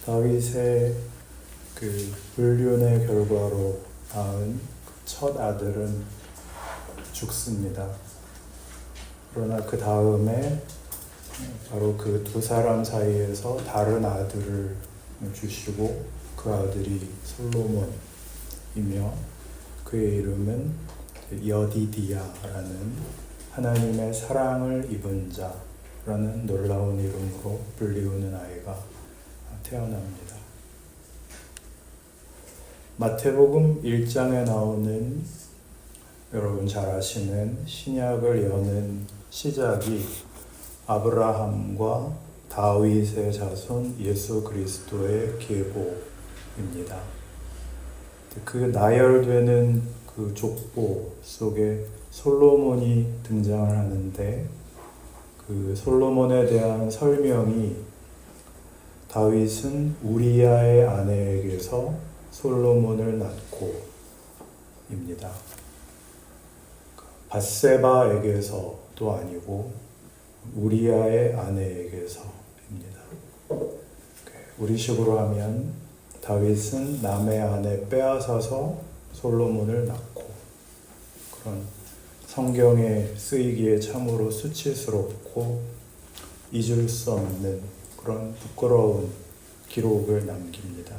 다윗의 그 불륜의 결과로 낳은 첫 아들은 죽습니다. 그러나 그 다음에 바로 그 두 사람 사이에서 다른 아들을 주시고 그 아들이 솔로몬이며 그의 이름은 여디디야라는 하나님의 사랑을 입은 자라는 놀라운 이름으로 불리우는 아이가 태어납니다. 마태복음 1장에 나오는 여러분 잘 아시는 신약을 여는 시작이 아브라함과 다윗의 자손 예수 그리스도의 계보입니다. 그 나열되는 그 족보 속에 솔로몬이 등장을 하는데 그 솔로몬에 대한 설명이 다윗은 우리아의 아내에게서 솔로몬을 낳고 입니다. 밧세바에게서도 아니고 우리아의 아내에게서입니다. 우리식으로 하면 다윗은 남의 아내 빼앗아서 솔로몬을 낳고, 그런 성경에 쓰이기에 참으로 수치스럽고 잊을 수 없는 그런 부끄러운 기록을 남깁니다.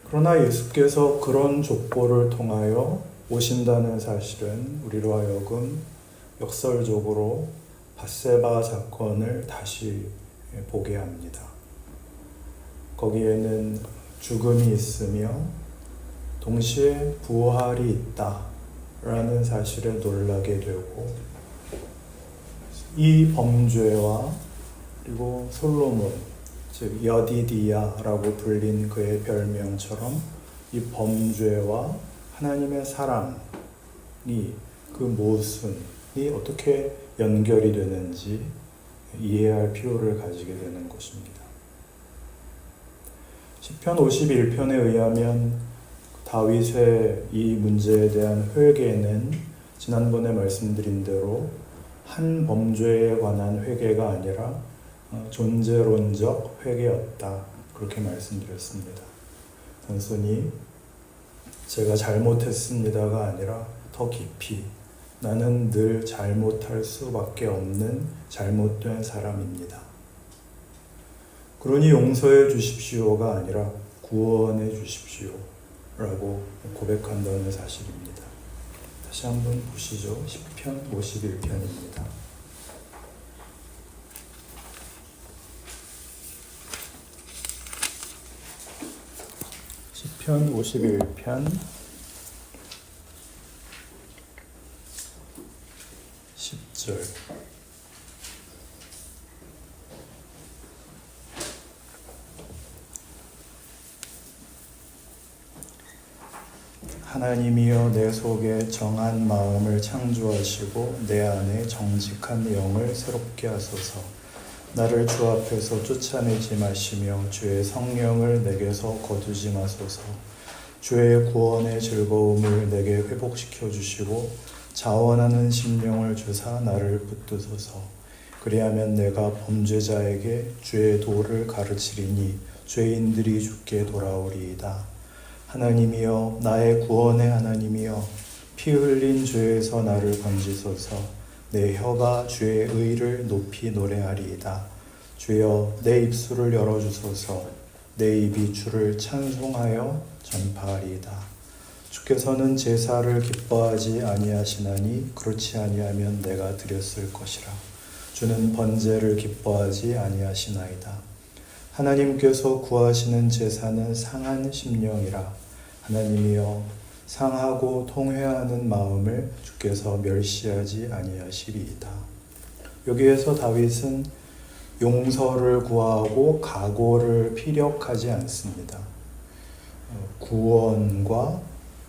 그러나 예수께서 그런 족보를 통하여 오신다는 사실은 우리로 하여금 역설적으로 밧세바 사건을 다시 보게 합니다. 거기에는 죽음이 있으며 동시에 부활이 있다라는 사실에 놀라게 되고, 이 범죄와 그리고 솔로몬, 즉 여디디야라고 불린 그의 별명처럼 이 범죄와 하나님의 사랑이, 그 모순이 어떻게 연결이 되는지 이해할 필요를 가지게 되는 것입니다. 시편 51편에 의하면 다윗의 이 문제에 대한 회개는 지난번에 말씀드린 대로 한 범죄에 관한 회개가 아니라 존재론적 회개였다, 그렇게 말씀드렸습니다. 단순히 제가 잘못했습니다가 아니라 더 깊이 나는 늘 잘못할 수밖에 없는 잘못된 사람입니다. 그러니 용서해 주십시오가 아니라 구원해 주십시오 라고 고백한다는 사실입니다. 다시 한번 보시죠. 시편 51편입니다. 시편 51편 10절. 하나님이여 내 속에 정한 마음을 창조하시고 내 안에 정직한 영을 새롭게 하소서. 나를 주 앞에서 쫓아내지 마시며 주의 성령을 내게서 거두지 마소서. 주의 구원의 즐거움을 내게 회복시켜 주시고 자원하는 심령을 주사 나를 붙드소서. 그리하면 내가 범죄자에게 주의 도를 가르치리니 죄인들이 주께 돌아오리이다. 하나님이여 나의 구원의 하나님이여 피 흘린 죄에서 나를 건지소서. 내 혀가 주의 의를 높이 노래하리이다. 주여 내 입술을 열어주소서. 내 입이 주를 찬송하여 전파하리이다. 주께서는 제사를 기뻐하지 아니하시나니 그렇지 아니하면 내가 드렸을 것이라. 주는 번제를 기뻐하지 아니하시나이다. 하나님께서 구하시는 제사는 상한 심령이라. 하나님이여 상하고 통회하는 마음을 주께서 멸시하지 아니하시리이다. 여기에서 다윗은 용서를 구하고 각오를 피력하지 않습니다. 구원과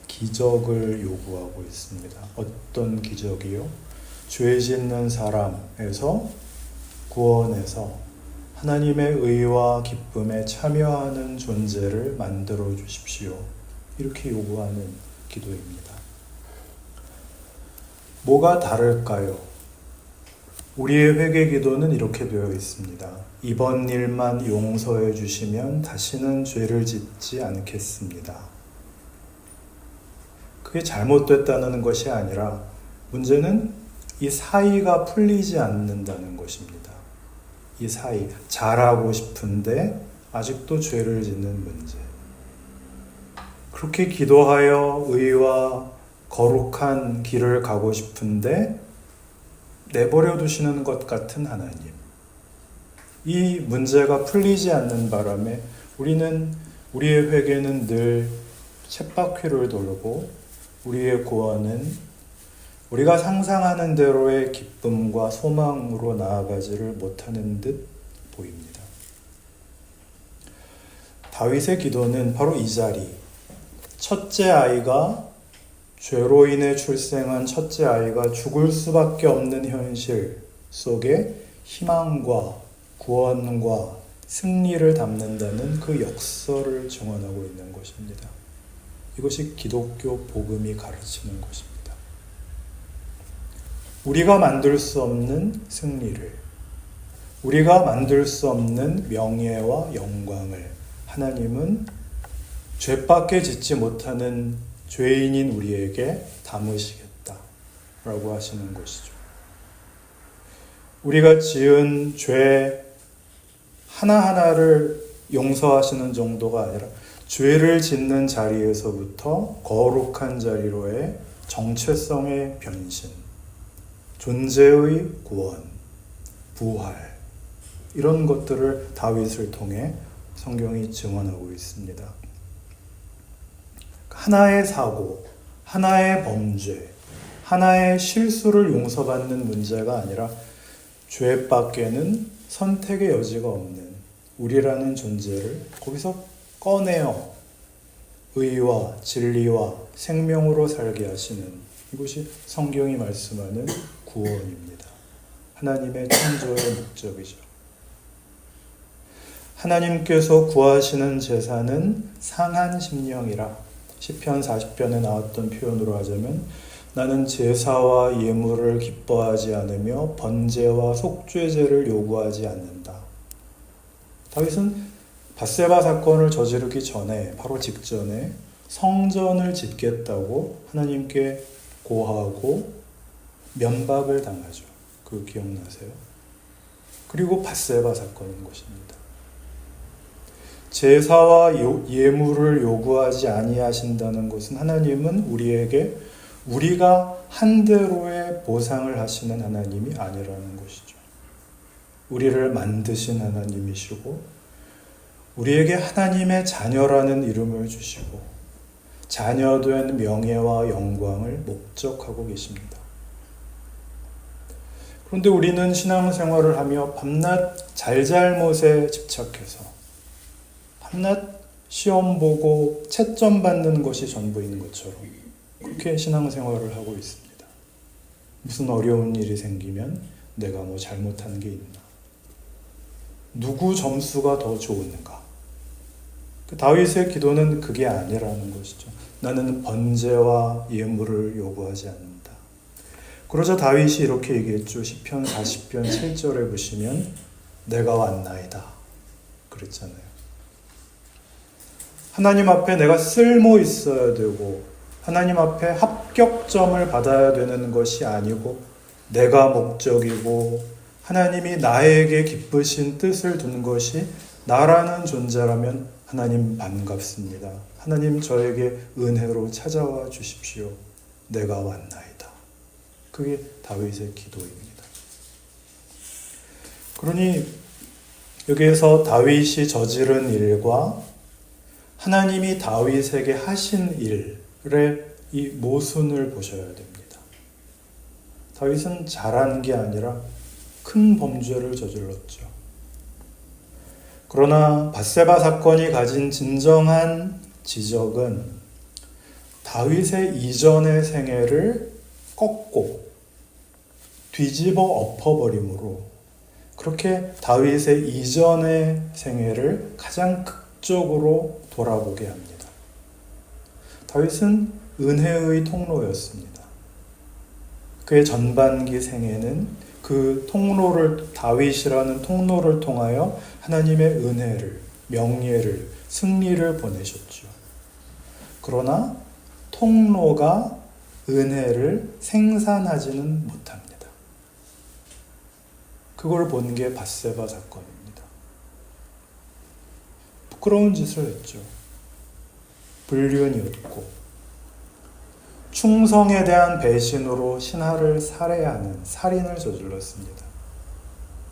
기적을 요구하고 있습니다. 어떤 기적이요? 죄 짓는 사람에서 구원해서 하나님의 의와 기쁨에 참여하는 존재를 만들어 주십시오. 이렇게 요구하는 기도입니다. 뭐가 다를까요? 우리의 회개 기도는 이렇게 되어 있습니다. 이번 일만 용서해 주시면 다시는 죄를 짓지 않겠습니다. 그게 잘못됐다는 것이 아니라 문제는 이 사이가 풀리지 않는다는 것입니다. 이 사이, 잘하고 싶은데 아직도 죄를 짓는 문제. 그렇게 기도하여 의와 거룩한 길을 가고 싶은데 내버려 두시는 것 같은 하나님. 이 문제가 풀리지 않는 바람에 우리의 회개는 늘 쳇바퀴를 돌고 우리의 구원은 우리가 상상하는 대로의 기쁨과 소망으로 나아가지를 못하는 듯 보입니다. 다윗의 기도는 바로 이 자리, 첫째 아이가 죄로 인해 출생한 첫째 아이가 죽을 수밖에 없는 현실 속에 희망과 구원과 승리를 담는다는 그 역설을 증언하고 있는 것입니다. 이것이 기독교 복음이 가르치는 것입니다. 우리가 만들 수 없는 승리를, 우리가 만들 수 없는 명예와 영광을 하나님은 죄밖에 짓지 못하는 죄인인 우리에게 담으시겠다라고 하시는 것이죠. 우리가 지은 죄 하나하나를 용서하시는 정도가 아니라 죄를 짓는 자리에서부터 거룩한 자리로의 정체성의 변신, 존재의 구원, 부활, 이런 것들을 다윗을 통해 성경이 증언하고 있습니다. 하나의 사고, 하나의 범죄, 하나의 실수를 용서받는 문제가 아니라 죄밖에는 선택의 여지가 없는 우리라는 존재를 거기서 꺼내어 의와 진리와 생명으로 살게 하시는 이것이 성경이 말씀하는 구원입니다. 하나님의 창조의 목적이죠. 하나님께서 구하시는 제사는 상한 심령이라 시편 40편에 나왔던 표현으로 하자면 나는 제사와 예물을 기뻐하지 않으며 번제와 속죄제를 요구하지 않는다. 다윗은 밧세바 사건을 저지르기 전에 바로 직전에 성전을 짓겠다고 하나님께 고하고 면박을 당하죠. 그거 기억나세요? 그리고 밧세바 사건인 것입니다. 제사와 예물을 요구하지 아니하신다는 것은 하나님은 우리에게 우리가 한 대로의 보상을 하시는 하나님이 아니라는 것이죠. 우리를 만드신 하나님이시고 우리에게 하나님의 자녀라는 이름을 주시고 자녀된 명예와 영광을 목적하고 계십니다. 그런데 우리는 신앙생활을 하며 밤낮 잘잘못에 집착해서 밤낮 시험 보고 채점 받는 것이 전부인 것처럼 그렇게 신앙생활을 하고 있습니다. 무슨 어려운 일이 생기면 내가 뭐 잘못한 게 있나? 누구 점수가 더 좋은가? 다윗의 기도는 그게 아니라는 것이죠. 나는 번제와 예물을 요구하지 않는다. 그러자 다윗이 이렇게 얘기했죠. 시편 40편 7절에 보시면 내가 왔나이다 그랬잖아요. 하나님 앞에 내가 쓸모 있어야 되고 하나님 앞에 합격점을 받아야 되는 것이 아니고 내가 목적이고 하나님이 나에게 기쁘신 뜻을 둔 것이 나라는 존재라면 하나님 반갑습니다. 하나님 저에게 은혜로 찾아와 주십시오. 내가 왔나이다. 그게 다윗의 기도입니다. 그러니 여기에서 다윗이 저지른 일과 하나님이 다윗에게 하신 일의 이 모순을 보셔야 됩니다. 다윗은 잘한 게 아니라 큰 범죄를 저질렀죠. 그러나 밧세바 사건이 가진 진정한 지적은 다윗의 이전의 생애를 꺾고 뒤집어 엎어버림으로 그렇게 다윗의 이전의 생애를 가장 극적으로 돌아보게 합니다. 다윗은 은혜의 통로였습니다. 그의 전반기 생애는 그 그 통로를, 다윗이라는 통로를 통하여 하나님의 은혜를, 명예를, 승리를 보내셨죠. 그러나 통로가 은혜를 생산하지는 못합니다. 그걸 본 게 밧세바 사건입니다. 부끄러운 짓을 했죠. 불륜이었고, 충성에 대한 배신으로 신하를 살해하는 살인을 저질렀습니다.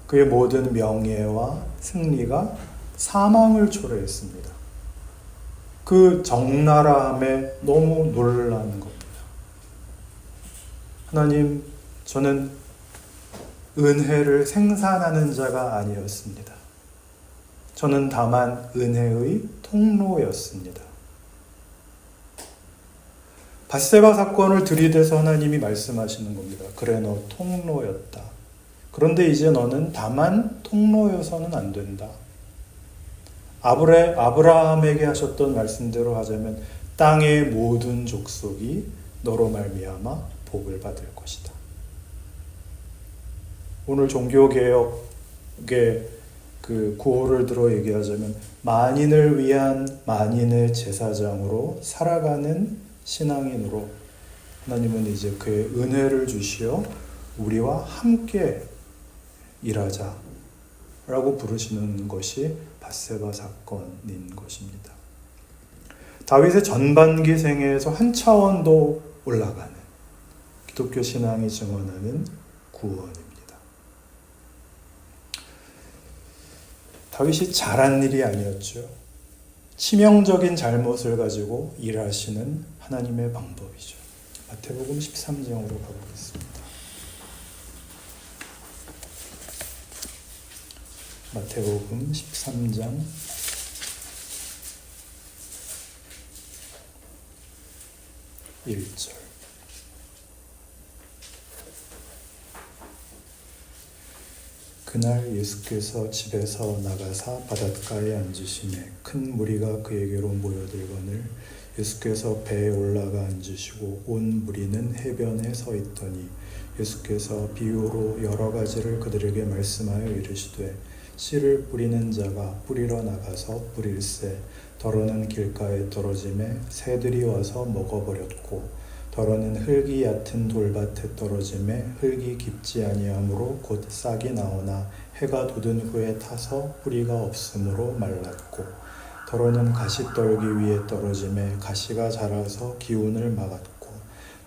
그의 모든 명예와 승리가 사망을 초래했습니다. 그 적나라함에 너무 놀라는 겁니다. 하나님, 저는 은혜를 생산하는 자가 아니었습니다. 저는 다만 은혜의 통로였습니다. 밧세바 사건을 들이대서 하나님이 말씀하시는 겁니다. 그래, 너 통로였다. 그런데 이제 너는 다만 통로여서는 안 된다. 아브라함에게 하셨던 말씀대로 하자면 땅의 모든 족속이 너로 말미암아 복을 받을 것이다. 오늘 종교개혁의 그 구호를 들어 얘기하자면 만인을 위한 만인의 제사장으로 살아가는 신앙인으로 하나님은 이제 그의 은혜를 주시어 우리와 함께 일하자 라고 부르시는 것이 밧세바 사건인 것입니다. 다윗의 전반기 생애에서 한 차원 더 올라가는 기독교 신앙이 증언하는 구원입니다. 다윗이 잘한 일이 아니었죠. 치명적인 잘못을 가지고 일하시는 하나님의 방법이죠. 마태복음 13장으로 가보겠습니다. 마태복음 13장 1절. 그날 예수께서 집에서 나가사 바닷가에 앉으시매 큰 무리가 그에게로 모여들거늘 예수께서 배에 올라가 앉으시고 온 무리는 해변에 서 있더니 예수께서 비유로 여러 가지를 그들에게 말씀하여 이르시되 씨를 뿌리는 자가 뿌리러 나가서 뿌릴새 더러는 길가에 떨어지매 새들이 와서 먹어버렸고 더러는 흙이 얕은 돌밭에 떨어지매 흙이 깊지 아니하므로 곧 싹이 나오나 해가 돋은 후에 타서 뿌리가 없으므로 말랐고 더러는 가시떨기 위에 떨어지매 가시가 자라서 기운을 막았고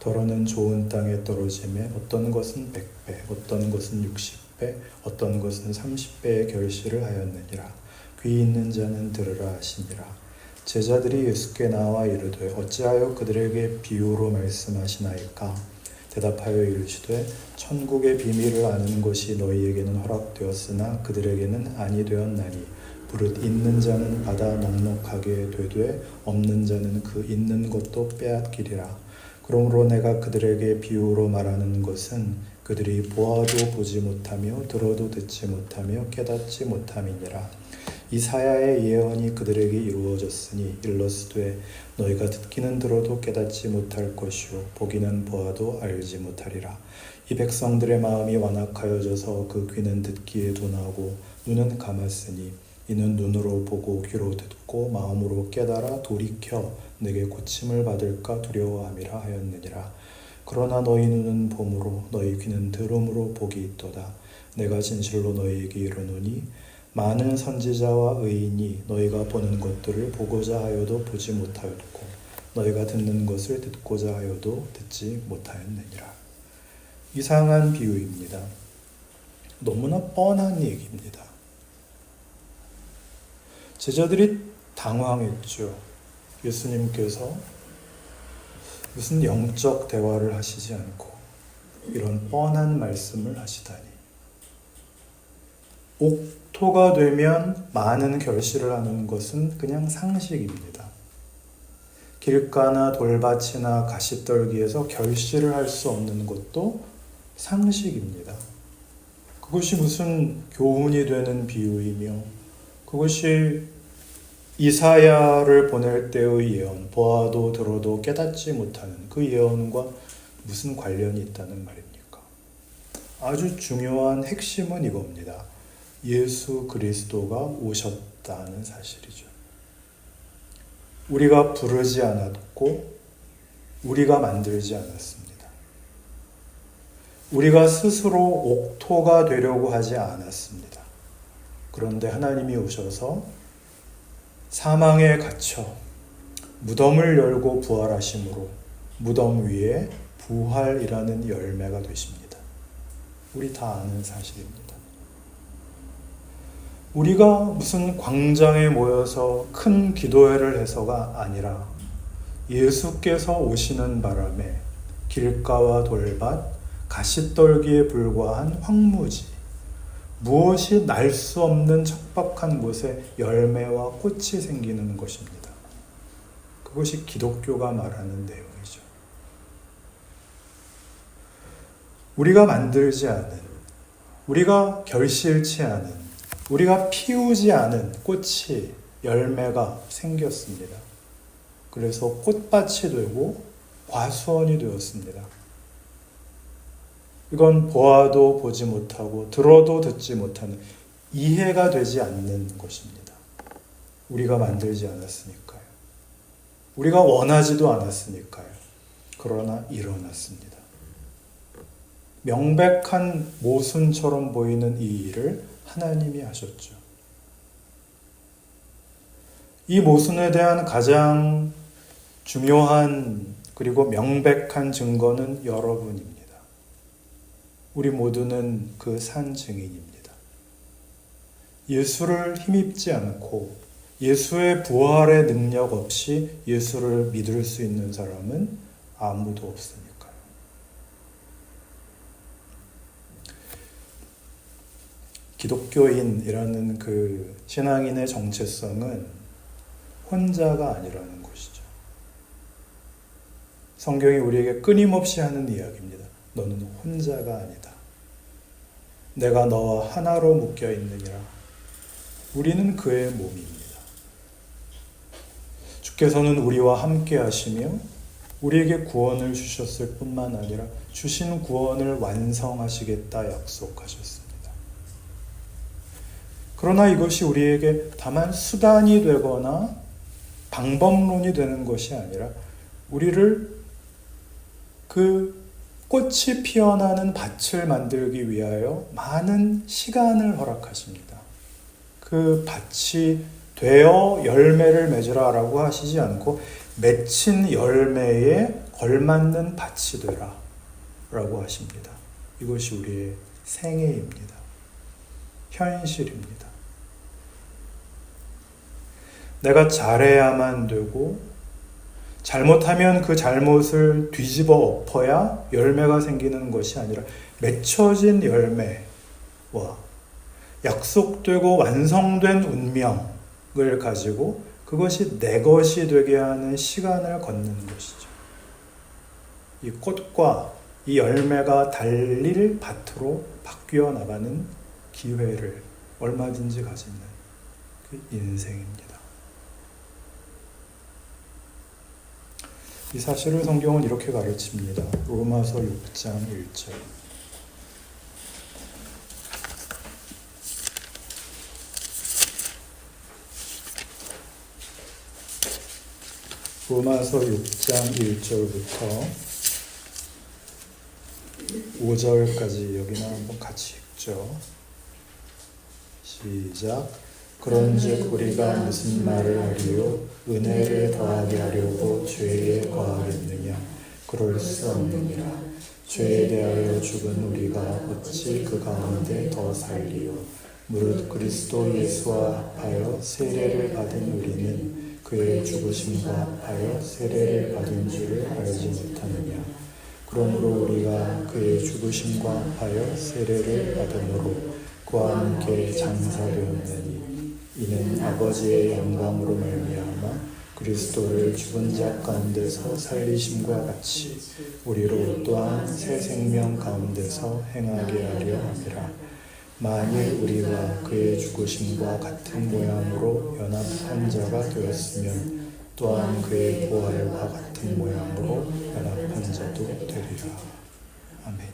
더러는 좋은 땅에 떨어지매 어떤 것은 100배 어떤 것은 60배 어떤 것은 30배의 결실을 하였느니라. 귀 있는 자는 들으라 하시니라. 제자들이 예수께 나와 이르되 어찌하여 그들에게 비유로 말씀하시나이까? 대답하여 이르시되 천국의 비밀을 아는 것이 너희에게는 허락되었으나 그들에게는 아니 되었나니 무릇 있는 자는 받아 넉넉하게 되되 없는 자는 그 있는 것도 빼앗기리라. 그러므로 내가 그들에게 비유로 말하는 것은 그들이 보아도 보지 못하며 들어도 듣지 못하며 깨닫지 못함이니라. 이사야의 예언이 그들에게 이루어졌으니 일러스되 너희가 듣기는 들어도 깨닫지 못할 것이요 보기는 보아도 알지 못하리라. 이 백성들의 마음이 완악하여져서 그 귀는 듣기에 둔하고 눈은 감았으니 이는 눈으로 보고 귀로 듣고 마음으로 깨달아 돌이켜 내게 고침을 받을까 두려워함이라 하였느니라. 그러나 너희 눈은 봄으로 너희 귀는 들음으로 복이 있도다. 내가 진실로 너희에게 이르노니 많은 선지자와 의인이 너희가 보는 것들을 보고자 하여도 보지 못하였고 너희가 듣는 것을 듣고자 하여도 듣지 못하였느니라. 이상한 비유입니다. 너무나 뻔한 얘기입니다. 제자들이 당황했죠. 예수님께서 무슨 영적 대화를 하시지 않고 이런 뻔한 말씀을 하시다니. 옥토가 되면 많은 결실을 하는 것은 그냥 상식입니다. 길가나 돌밭이나 가시떨기에서 결실을 할 수 없는 것도 상식입니다. 그것이 무슨 교훈이 되는 비유이며 그것이 이사야를 보낼 때의 예언, 보아도 들어도 깨닫지 못하는 그 예언과 무슨 관련이 있다는 말입니까? 아주 중요한 핵심은 이겁니다. 예수 그리스도가 오셨다는 사실이죠. 우리가 부르지 않았고 우리가 만들지 않았습니다. 우리가 스스로 옥토가 되려고 하지 않았습니다. 그런데 하나님이 오셔서 사망에 갇혀 무덤을 열고 부활하심으로 무덤 위에 부활이라는 열매가 되십니다. 우리 다 아는 사실입니다. 우리가 무슨 광장에 모여서 큰 기도회를 해서가 아니라 예수께서 오시는 바람에 길가와 돌밭, 가시떨기에 불과한 황무지, 무엇이 날 수 없는 척박한 곳에 열매와 꽃이 생기는 것입니다. 그것이 기독교가 말하는 내용이죠. 우리가 만들지 않은, 우리가 결실치 않은, 우리가 피우지 않은 꽃이, 열매가 생겼습니다. 그래서 꽃밭이 되고 과수원이 되었습니다. 이건 보아도 보지 못하고 들어도 듣지 못하는, 이해가 되지 않는 것입니다. 우리가 만들지 않았으니까요. 우리가 원하지도 않았으니까요. 그러나 일어났습니다. 명백한 모순처럼 보이는 이 일을 하나님이 하셨죠. 이 모순에 대한 가장 중요한 그리고 명백한 증거는 여러분입니다. 우리 모두는 그 산 증인입니다. 예수를 힘입지 않고 예수의 부활의 능력 없이 예수를 믿을 수 있는 사람은 아무도 없으니까요. 기독교인이라는 그 신앙인의 정체성은 혼자가 아니라는 것이죠. 성경이 우리에게 끊임없이 하는 이야기입니다. 너는 혼자가 아니다. 내가 너와 하나로 묶여 있느니라. 우리는 그의 몸입니다. 주께서는 우리와 함께 하시며 우리에게 구원을 주셨을 뿐만 아니라 주신 구원을 완성하시겠다 약속하셨습니다. 그러나 이것이 우리에게 다만 수단이 되거나 방법론이 되는 것이 아니라 우리를 그 꽃이 피어나는 밭을 만들기 위하여 많은 시간을 허락하십니다. 그 밭이 되어 열매를 맺으라 라고 하시지 않고 맺힌 열매에 걸맞는 밭이 되라 라고 하십니다. 이것이 우리의 생애입니다. 현실입니다. 내가 잘해야만 되고 잘못하면 그 잘못을 뒤집어 엎어야 열매가 생기는 것이 아니라 맺혀진 열매와 약속되고 완성된 운명을 가지고 그것이 내 것이 되게 하는 시간을 걷는 것이죠. 이 꽃과 이 열매가 달릴 밭으로 바뀌어 나가는 기회를 얼마든지 가지는 그 인생입니다. 이 사실을 성경은 이렇게 가르칩니다. 로마서 6장 1절. 로마서 6장 1절부터 5절까지 여기는 한번 같이 읽죠. 시작. 그런즉 우리가 무슨 말을 하리요? 은혜를 더하게 하려고 죄에 거하겠느냐? 그럴 수 없느니라. 죄에 대하여 죽은 우리가 어찌 그 가운데 더 살리요? 무릇 그리스도 예수와 합하여 세례를 받은 우리는 그의 죽으심과 합하여 세례를 받은 줄을 알지 못하느냐? 그러므로 우리가 그의 죽으심과 합하여 세례를 받음으로 그와 함께 장사되었느니 이는 아버지의 영광으로 말미암아 그리스도를 죽은 자 가운데서 살리심과 같이 우리로 또한 새 생명 가운데서 행하게 하려 함이라. 만일 우리가 그의 죽으심과 같은 모양으로 연합한 자가 되었으면 또한 그의 부활과 같은 모양으로 연합한 자도 되리라. 아멘.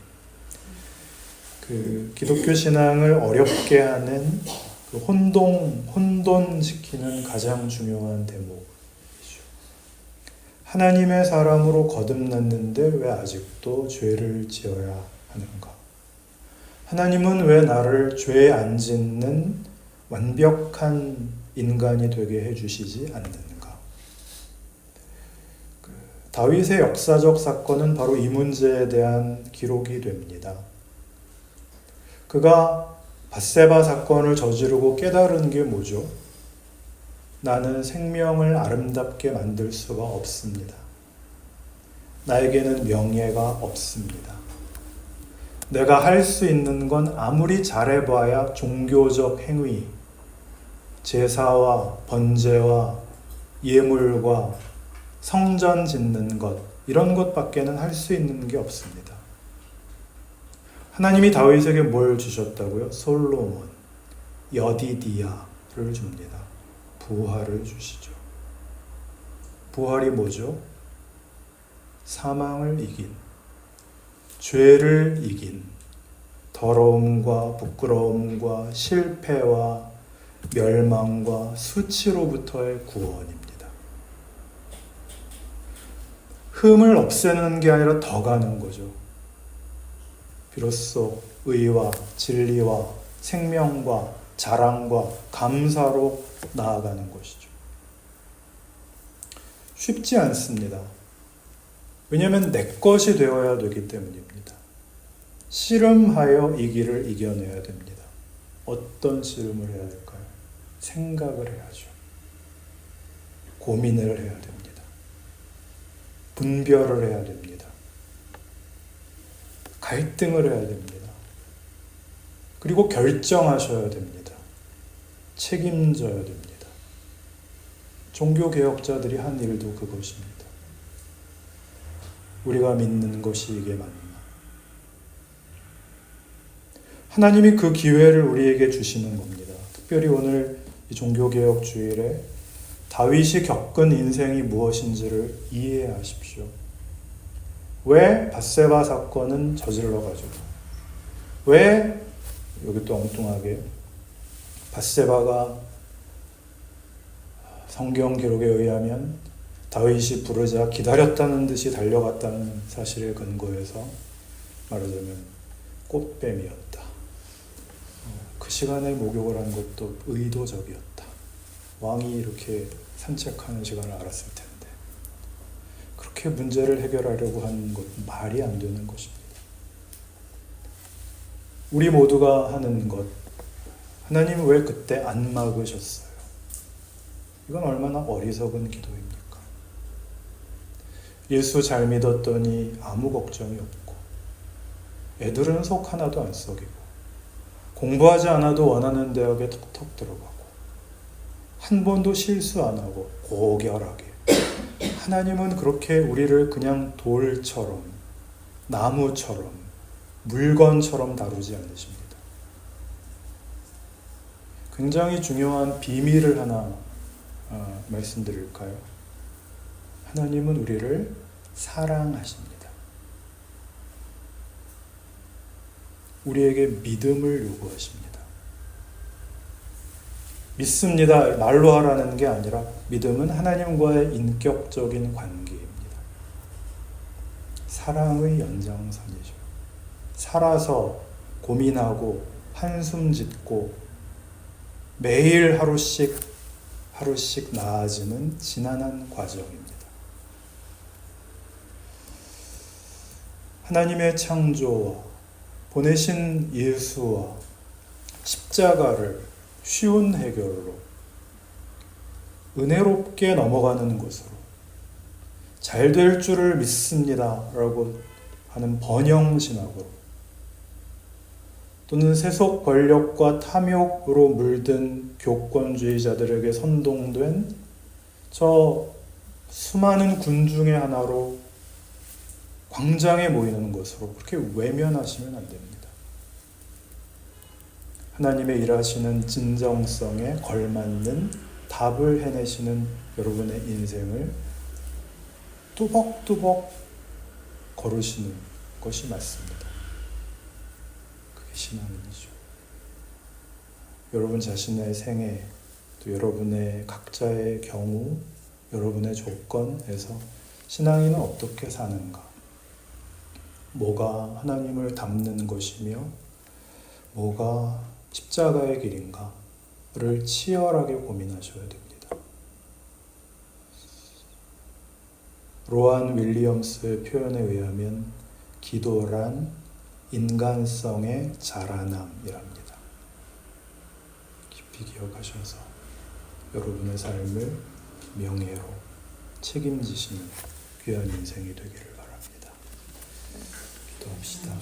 그 기독교 신앙을 어렵게 하는 그 혼돈시키는 가장 중요한 대목이죠. 하나님의 사람으로 거듭났는데 왜 아직도 죄를 지어야 하는가? 하나님은 왜 나를 죄 안 짓는 완벽한 인간이 되게 해주시지 않는가? 다윗의 역사적 사건은 바로 이 문제에 대한 기록이 됩니다. 그가 밧세바 사건을 저지르고 깨달은 게 뭐죠? 나는 생명을 아름답게 만들 수가 없습니다. 나에게는 명예가 없습니다. 내가 할 수 있는 건 아무리 잘해봐야 종교적 행위, 제사와 번제와 예물과 성전 짓는 것, 이런 것밖에는 할 수 있는 게 없습니다. 하나님이 다윗에게 뭘 주셨다고요? 솔로몬, 여디디야를 줍니다. 부활을 주시죠. 부활이 뭐죠? 사망을 이긴, 죄를 이긴, 더러움과 부끄러움과 실패와 멸망과 수치로부터의 구원입니다. 흠을 없애는 게 아니라 더 가는 거죠. 비로소 의와 진리와 생명과 자랑과 감사로 나아가는 것이죠. 쉽지 않습니다. 왜냐하면 내 것이 되어야 되기 때문입니다. 씨름하여 이 길을 이겨내야 됩니다. 어떤 씨름을 해야 할까요? 생각을 해야죠. 고민을 해야 됩니다. 분별을 해야 됩니다. 갈등을 해야 됩니다. 그리고 결정하셔야 됩니다. 책임져야 됩니다. 종교개혁자들이 한 일도 그것입니다. 우리가 믿는 것이 이게 맞나? 하나님이 그 기회를 우리에게 주시는 겁니다. 특별히 오늘 이 종교개혁 주일에 다윗이 겪은 인생이 무엇인지를 이해하십시오. 왜 밧세바 사건은 저질러가지고, 왜 여기 또 엉뚱하게 밧세바가 성경 기록에 의하면 다윗이 부르자 기다렸다는 듯이 달려갔다는 사실에 근거해서 말하자면 꽃뱀이었다. 그 시간에 목욕을 한 것도 의도적이었다. 왕이 이렇게 산책하는 시간을 알았을 텐데 그렇게 문제를 해결하려고 하는 것 말이 안 되는 것입니다. 우리 모두가 하는 것, 하나님은 왜 그때 안 막으셨어요? 이건 얼마나 어리석은 기도입니까? 예수 잘 믿었더니 아무 걱정이 없고, 애들은 속 하나도 안 썩이고, 공부하지 않아도 원하는 대학에 턱턱 들어가고, 한 번도 실수 안 하고 고결하게. 하나님은 그렇게 우리를 그냥 돌처럼, 나무처럼, 물건처럼 다루지 않으십니다. 굉장히 중요한 비밀을 하나 말씀드릴까요? 하나님은 우리를 사랑하십니다. 우리에게 믿음을 요구하십니다. 믿습니다. 말로 하라는 게 아니라 믿음은 하나님과의 인격적인 관계입니다. 사랑의 연장선이죠. 살아서 고민하고 한숨 짓고 매일 하루씩 나아지는 지난한 과정입니다. 하나님의 창조와 보내신 예수와 십자가를 쉬운 해결로 은혜롭게 넘어가는 것으로 잘 될 줄을 믿습니다 라고 하는 번영신학으로 또는 세속 권력과 탐욕으로 물든 교권주의자들에게 선동된 저 수많은 군중의 하나로 광장에 모이는 것으로 그렇게 외면하시면 안 됩니다. 하나님의 일하시는 진정성에 걸맞는 답을 해내시는 여러분의 인생을 뚜벅뚜벅 걸으시는 것이 맞습니다. 그게 신앙이죠. 여러분 자신의 생애, 또 여러분의 각자의 경우, 여러분의 조건에서 신앙인은 어떻게 사는가? 뭐가 하나님을 닮는 것이며 뭐가 십자가의 길인가를 치열하게 고민하셔야 됩니다. 로안 윌리엄스의 표현에 의하면 기도란 인간성의 자라남이랍니다. 깊이 기억하셔서 여러분의 삶을 명예로 책임지시는 귀한 인생이 되기를 바랍니다. 기도합시다.